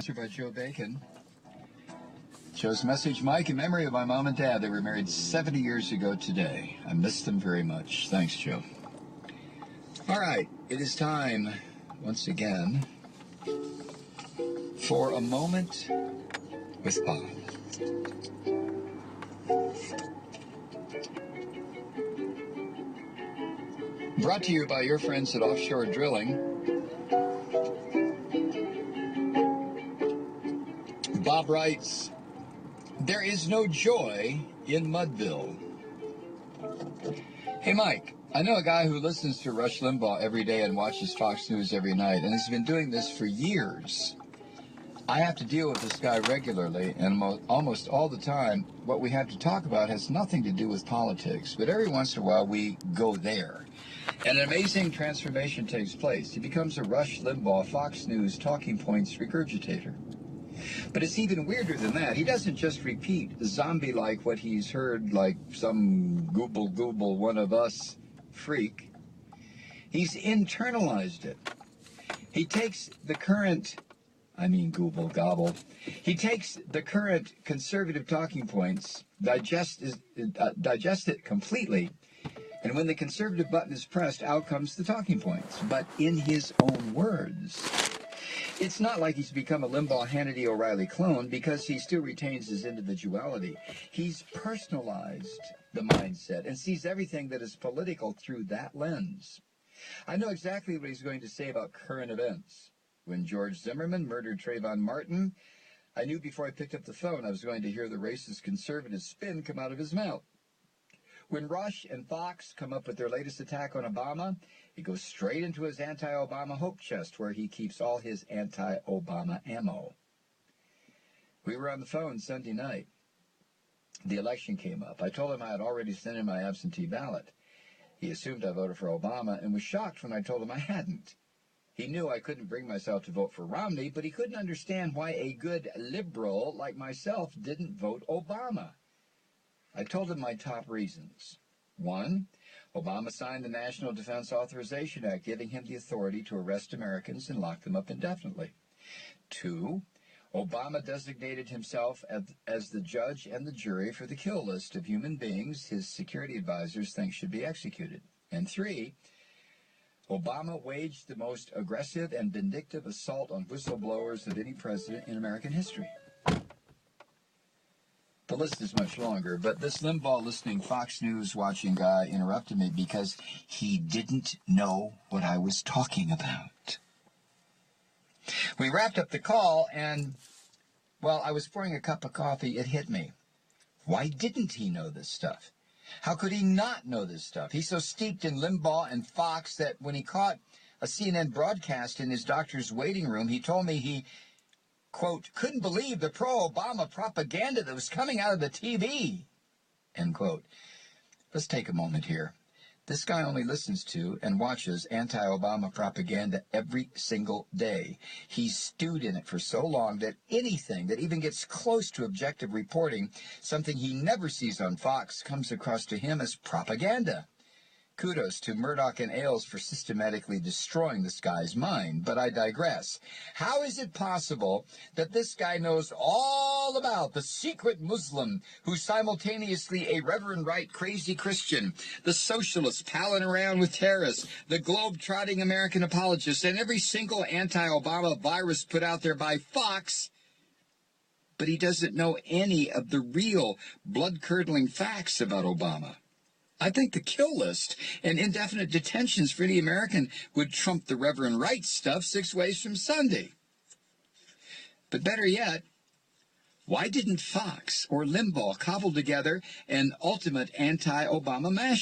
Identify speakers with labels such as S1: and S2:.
S1: Sponsored by Joe Bacon. Joe's message, Mike, in memory of my mom and dad. They were married 70 years ago today. I miss them very much. Thanks, Joe. All right, it is time, once again, for a moment with Bob. Brought to you by your friends at Offshore Drilling. Bob writes, there is no joy in Mudville. Hey, Mike, I know a guy who listens to Rush Limbaugh every day and watches Fox News every night, and has been doing this for years. I have to deal with this guy regularly, and almost all the time, what we have to talk about has nothing to do with politics, but every once in a while we go there. And an amazing transformation takes place. He becomes a Rush Limbaugh Fox News talking points regurgitator. But it's even weirder than that. He doesn't just repeat zombie-like what he's heard like some gooble one of us freak. He's internalized it. He takes the current, gooble gobble. He takes the current conservative talking points, digest it completely, and when the conservative button is pressed, out comes the talking points, but in his own words. It's not like he's become a Limbaugh, Hannity, O'Reilly clone, because he still retains his individuality. He's personalized the mindset and sees everything that is political through that lens. I know exactly what he's going to say about current events. When George Zimmerman murdered Trayvon Martin, I knew before I picked up the phone I was going to hear the racist conservative spin come out of his mouth. When Rush and Fox come up with their latest attack on Obama, he goes straight into his anti-Obama hope chest where he keeps all his anti-Obama ammo. We were on the phone Sunday night. The election came up. I told him I had already sent in my absentee ballot. He assumed I voted for Obama and was shocked when I told him I hadn't. He knew I couldn't bring myself to vote for Romney, but he couldn't understand why a good liberal like myself didn't vote Obama. I told him my top reasons. 1, Obama signed the National Defense Authorization Act, giving him the authority to arrest Americans and lock them up indefinitely. 2, Obama designated himself as the judge and the jury for the kill list of human beings his security advisors think should be executed. And 3, Obama waged the most aggressive and vindictive assault on whistleblowers of any president in American history. The list is much longer, but this Limbaugh-listening, Fox News-watching guy interrupted me because he didn't know what I was talking about. We wrapped up the call, and while I was pouring a cup of coffee, it hit me. Why didn't he know this stuff? How could he not know this stuff? He's so steeped in Limbaugh and Fox that when he caught a CNN broadcast in his doctor's waiting room, he told me he, quote, couldn't believe the pro-Obama propaganda that was coming out of the TV, end quote. Let's take a moment here. This guy only listens to and watches anti-Obama propaganda every single day. He's stewed in it for so long that anything that even gets close to objective reporting, something he never sees on Fox, comes across to him as propaganda. Kudos to Murdoch and Ailes for systematically destroying this guy's mind, but I digress. How is it possible that this guy knows all about the secret Muslim who's simultaneously a Reverend Right crazy Christian, the socialist palling around with terrorists, the globe-trotting American apologist, and every single anti-Obama virus put out there by Fox, but he doesn't know any of the real blood-curdling facts about Obama? I think the kill list and indefinite detentions for any American would trump the Reverend Right stuff 6 ways from Sunday. But better yet, why didn't Fox or Limbaugh cobble together an ultimate anti-Obama mashup?